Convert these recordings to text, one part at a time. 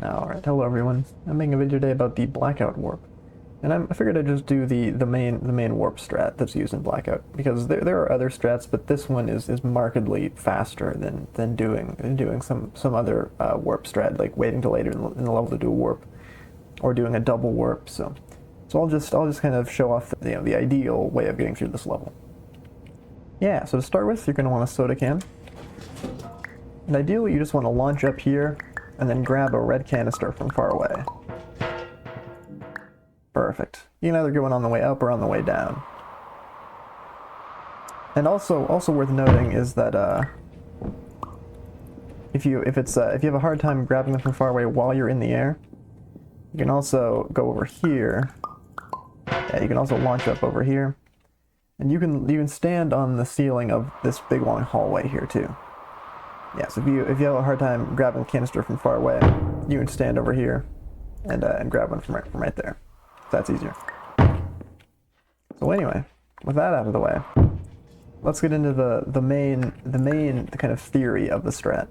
Alright, hello everyone. I'm making a video today about the Blackout warp. And I figured I'd just do the main warp strat that's used in Blackout, because there are other strats, but this one is markedly faster than doing some other warp strat, like waiting till later in the level to do a warp, or doing a double warp. So I'll just kind of show off the ideal way of getting through this level. Yeah, so to start with, you're going to want a soda can. And ideally, you just want to launch up here and then grab a red canister from far away. Perfect. You can either get one on the way up or on the way down. And also worth noting is that if you have a hard time grabbing them from far away while you're in the air, you can also go over here. Yeah, you can also launch up over here, and you can stand on the ceiling of this big long hallway here too. Yeah, so if you have a hard time grabbing a canister from far away, you can stand over here and grab one from right there. That's easier. So anyway, with that out of the way, let's get into the main kind of theory of the strat.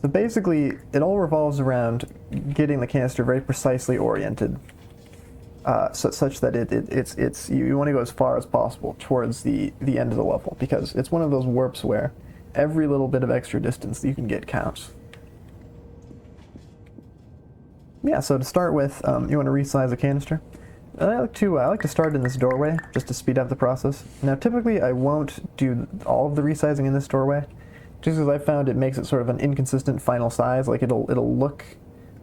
So basically, it all revolves around getting the canister very precisely oriented, such that you want to go as far as possible towards the end of the level, because it's one of those warps where every little bit of extra distance that you can get counts. Yeah, so to start with, you want to resize a canister. I like to start in this doorway, just to speed up the process. Now typically I won't do all of the resizing in this doorway, just because I found it makes it sort of an inconsistent final size. Like it'll look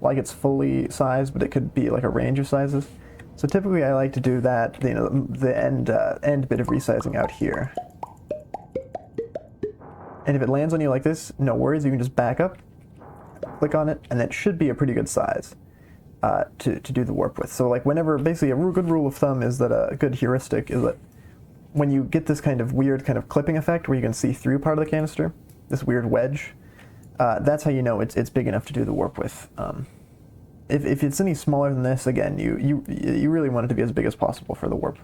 like it's fully sized, but it could be like a range of sizes. So typically I like to do that, the end bit of resizing out here. And if it lands on you like this, no worries, you can just back up, click on it, and that should be a pretty good size to do the warp with. So like whenever, basically a good rule of thumb is that a good heuristic is that when you get this kind of weird kind of clipping effect where you can see through part of the canister, this weird wedge, that's how you know it's big enough to do the warp with. If it's any smaller than this, again, you really want it to be as big as possible for the warp.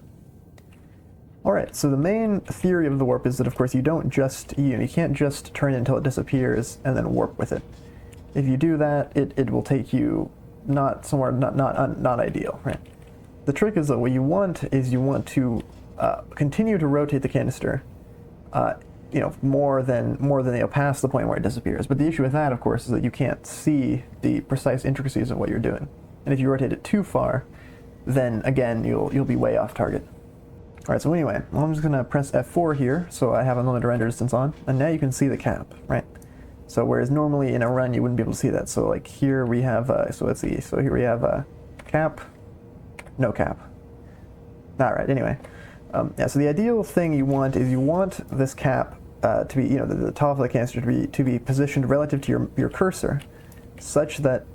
Alright, so the main theory of the warp is that, of course, you can't just turn it until it disappears and then warp with it. If you do that, it will take you not ideal, right? The trick is that what you want is you want to continue to rotate the canister, more than past the point where it disappears. But the issue with that, of course, is that you can't see the precise intricacies of what you're doing. And if you rotate it too far, then again you'll be way off target. Alright, so anyway, I'm just going to press F4 here, so I have unlimited render distance on, and now you can see the cap, right? So whereas normally in a run you wouldn't be able to see that, so like here we have, so let's see, so here we have a cap, no cap. Alright, anyway, yeah, so the ideal thing you want is you want this cap to be, the top of the canister to be positioned relative to your cursor, such that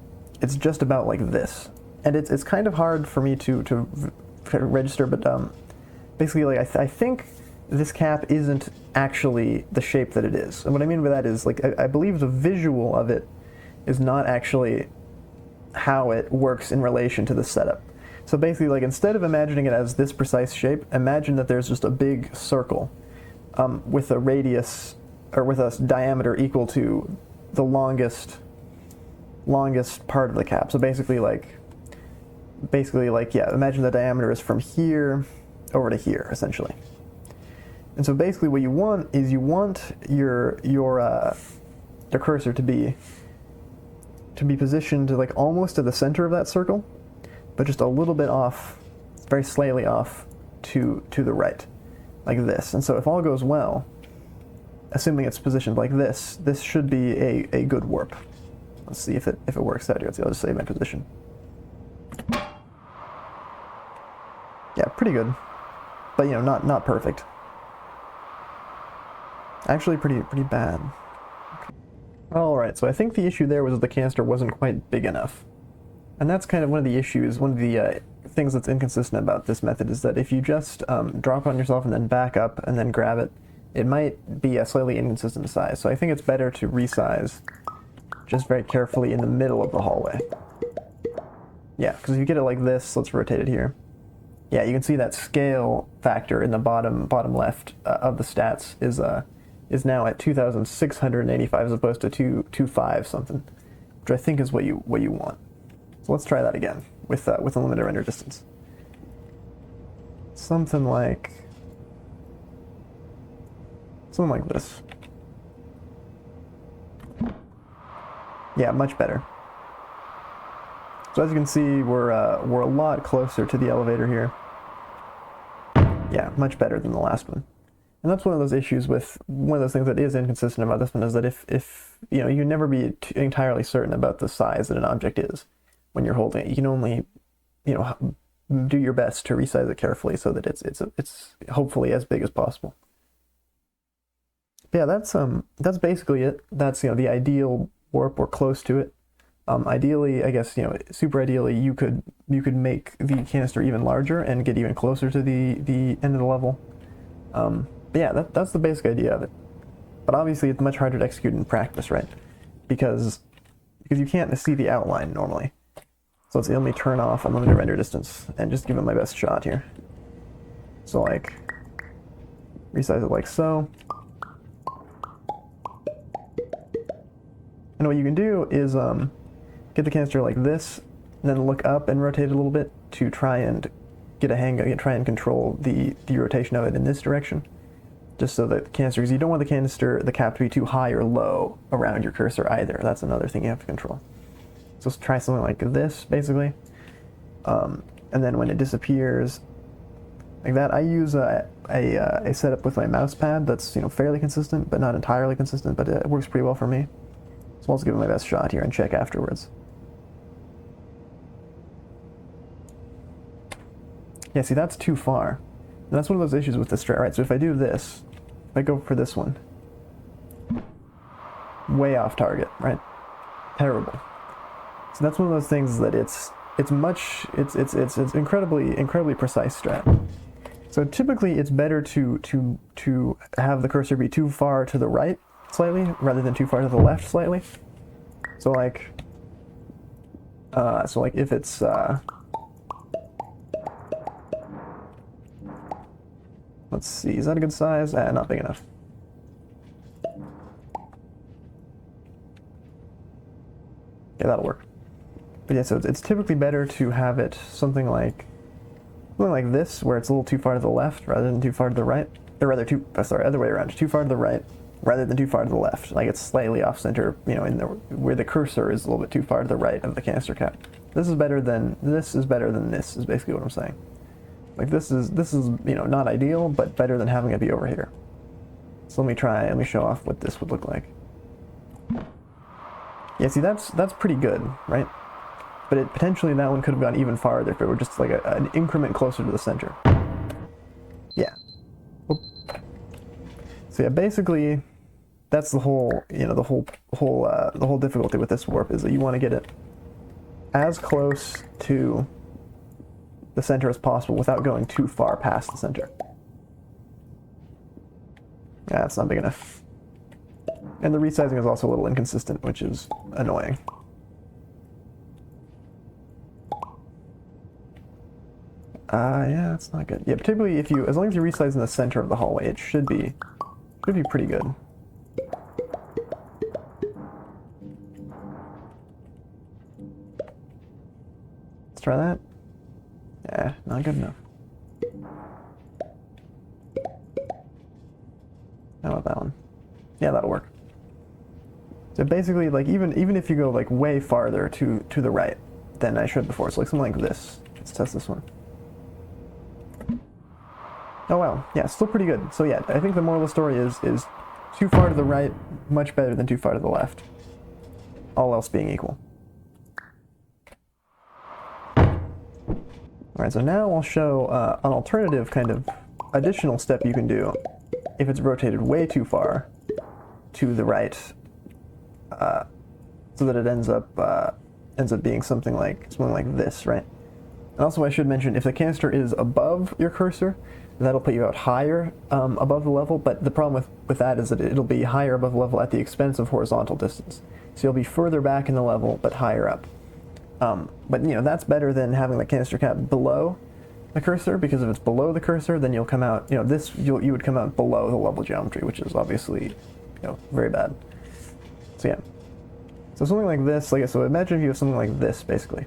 it's just about like this. And it's kind of hard for me to register, but basically, like, I think this cap isn't actually the shape that it is. And what I mean by that is, like, I believe the visual of it is not actually how it works in relation to the setup. So basically, like, instead of imagining it as this precise shape, imagine that there's just a big circle with a radius, or with a diameter equal to the longest part of the cap. So basically, yeah, imagine the diameter is from here over to here, essentially. And so basically what you want is you want your cursor to be positioned like almost to the center of that circle, but just a little bit off, very slightly off to the right, like this. And so if all goes well, assuming it's positioned like this should be a good warp. Let's see if it works out here. Let's see, I'll just save my position. Yeah, pretty good. But not perfect. Actually pretty bad. Alright, so I think the issue there was that the canister wasn't quite big enough. And that's kind of one of the issues, one of the things that's inconsistent about this method is that if you just drop on yourself and then back up and then grab it, it might be a slightly inconsistent size. So I think it's better to resize just very carefully in the middle of the hallway. Yeah, because if you get it like this, let's rotate it here. Yeah, you can see that scale factor in the bottom left of the stats is now at 2,685 as opposed to 225 something. which I think is what you want. So let's try that again with a limited render distance. Something like this. Yeah, much better. So as you can see, we're a lot closer to the elevator here. Yeah, much better than the last one. And that's one of those issues with one of those things that is inconsistent about this one, is that if you know, you can never be entirely certain about the size that an object is when you're holding it. You can only, you know, do your best to resize it carefully so that it's hopefully as big as possible. But yeah, that's basically it. That's, you know, the ideal warp or close to it. Ideally, I guess, you know, super ideally, you could make the canister even larger and get even closer to the end of the level. But yeah, that's the basic idea of it. But obviously, it's much harder to execute in practice, right? Because you can't see the outline normally. So let me turn off unlimited render distance and just give it my best shot here. So like, resize it like so. And what you can do is get the canister like this, and then look up and rotate it a little bit to try and get a hang of it, try and control the rotation of it in this direction. Just so that the canister, because you don't want the cap to be too high or low around your cursor either. That's another thing you have to control. So let's try something like this, basically. And then when it disappears, like that, I use a setup with my mouse pad that's, you know, fairly consistent, but not entirely consistent, but it works pretty well for me. So I'll just give it my best shot here and check afterwards. Yeah, see, that's too far. And that's one of those issues with the strat, right? So if I do this, if I go for this one, way off target, right? Terrible. So that's one of those things that it's incredibly precise strat. So typically it's better to have the cursor be too far to the right slightly rather than too far to the left slightly. So like if it's let's see, is that a good size? Not big enough. Yeah, that'll work. But yeah, so it's typically better to have it something like this, where it's a little too far to the left rather than too far to the right. Or rather, other way around, too far to the right rather than too far to the left. Like it's slightly off center, you know, where the cursor is a little bit too far to the right of the canister cap. This is better than this, is basically what I'm saying. Like this is, you know, not ideal, but better than having it be over here. So let me show off what this would look like. Yeah, see, that's pretty good, right? But potentially that one could have gone even farther if it were just like an increment closer to the center. Yeah. Oop. So yeah, basically, that's the whole, you know, the whole difficulty with this warp is that you want to get it as close to the center as possible without going too far past the center. Yeah, that's not big enough. And the resizing is also a little inconsistent, which is annoying. Yeah, that's not good. Yeah, particularly as long as you resize in the center of the hallway, it should be pretty good. Let's try that. Yeah, not good enough. How about that one? Yeah, that'll work. So basically, like even if you go like way farther to the right than I showed before, so like something like this. Let's test this one. Oh wow, yeah, still pretty good. So yeah, I think the moral of the story is too far to the right, much better than too far to the left. All else being equal. Alright, so now I'll show an alternative kind of additional step you can do if it's rotated way too far to the right, so that it ends up being something like this, right? And also I should mention, if the canister is above your cursor, that'll put you out higher above the level, but the problem with that is that it'll be higher above the level at the expense of horizontal distance. So you'll be further back in the level, but higher up. But you know, that's better than having the canister cap below the cursor, because if it's below the cursor, then you'll come out, you know, you would come out below the level geometry, which is obviously, you know, very bad. So yeah. So something like this, so imagine if you have something like this, basically,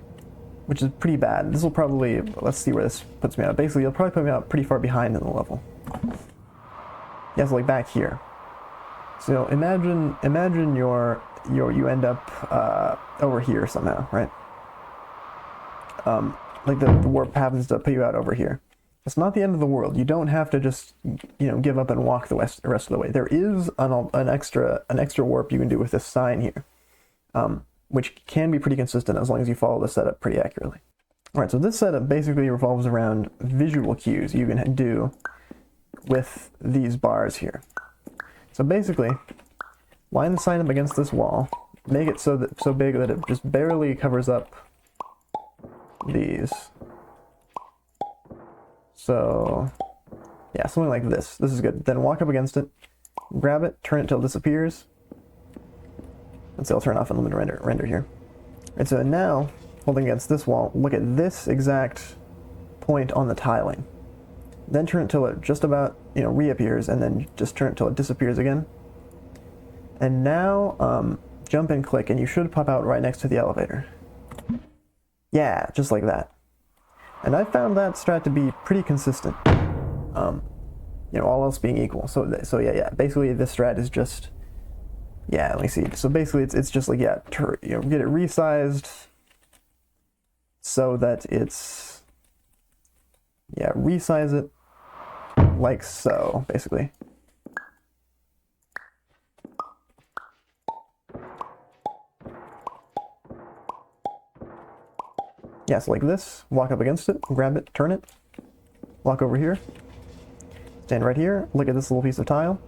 which is pretty bad. This will probably, let's see where this puts me out. Basically, you'll probably put me out pretty far behind in the level. Yeah, so like back here. So imagine you end up over here somehow, right? Like the warp happens to put you out over here. It's not the end of the world. You don't have to just, give up and walk the rest of the way. There is an extra warp you can do with this sign here, which can be pretty consistent as long as you follow the setup pretty accurately. All right, so this setup basically revolves around visual cues you can do with these bars here. So basically, line the sign up against this wall, make it so big that it just barely covers up these. So yeah, something like this. This is good. Then walk up against it, grab it, turn it till it disappears. And so I'll turn off unlimited render here. And so now, holding against this wall, look at this exact point on the tiling. Then turn it till it just about, reappears, and then just turn it till it disappears again. And now, jump and click, and you should pop out right next to the elevator. Yeah, just like that. And I found that strat to be pretty consistent. All else being equal. So yeah. Basically, this strat is just, yeah. Let me see. So basically, it's just like, yeah, get it resized so that it's, yeah, resize it like so, basically. Yeah, so like this, walk up against it, grab it, turn it, walk over here, stand right here, look at this little piece of tile,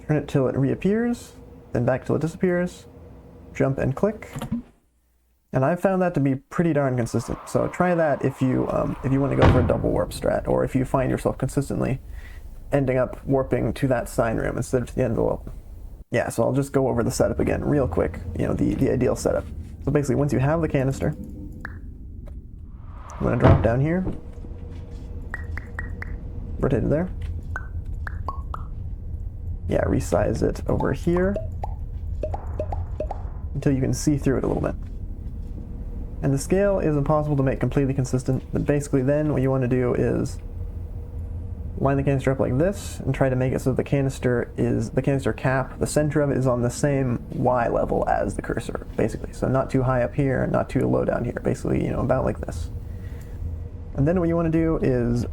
turn it till it reappears, then back till it disappears, jump and click, and I've found that to be pretty darn consistent. So try that if you want to go for a double warp strat, or if you find yourself consistently ending up warping to that sign room instead of to the end of the level. Yeah, so I'll just go over the setup again real quick, the ideal setup. So basically, once you have the canister, I'm going to drop down here, rotate it there. Yeah, resize it over here until you can see through it a little bit. And the scale is impossible to make completely consistent, but basically then what you want to do is line the canister up like this and try to make it so the canister cap, the center of it is on the same Y level as the cursor, basically. So not too high up here, not too low down here, basically, about like this. And then what you want to do is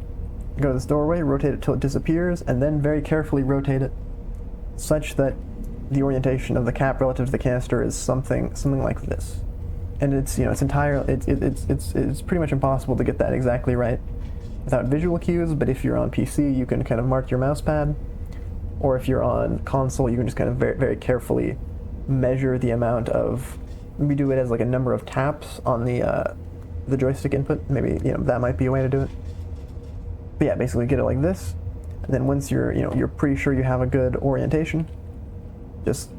go to this doorway, rotate it till it disappears, and then very carefully rotate it such that the orientation of the cap relative to the canister is something like this. And it's pretty much impossible to get that exactly right without visual cues, but if you're on PC, you can kind of mark your mouse pad, or if you're on console, you can just kind of very, very carefully measure the amount of, maybe do it as like a number of taps on the joystick input. Maybe that might be a way to do it. But yeah, basically get it like this, and then once you're pretty sure you have a good orientation, just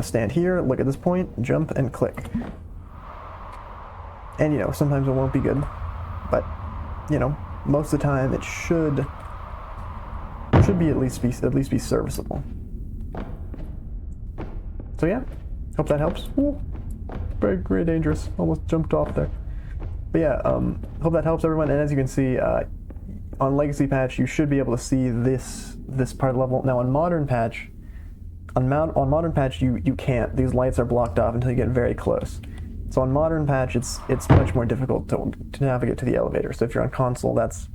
stand here, look at this point, jump and click. And sometimes it won't be good, but most of the time it should be at least be serviceable. So yeah, hope that helps. Ooh, very, very dangerous. Almost jumped off there. But yeah, hope that helps everyone. And as you can see, on Legacy Patch, you should be able to see this part of the level. Now on Modern Patch, you can't. These lights are blocked off until you get very close. So on Modern Patch, it's much more difficult to navigate to the elevator. So if you're on console, that's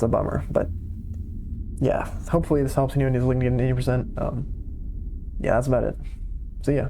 a bummer. But yeah, hopefully this helps anyone who's looking to get an 80%. Yeah, that's about it. See ya.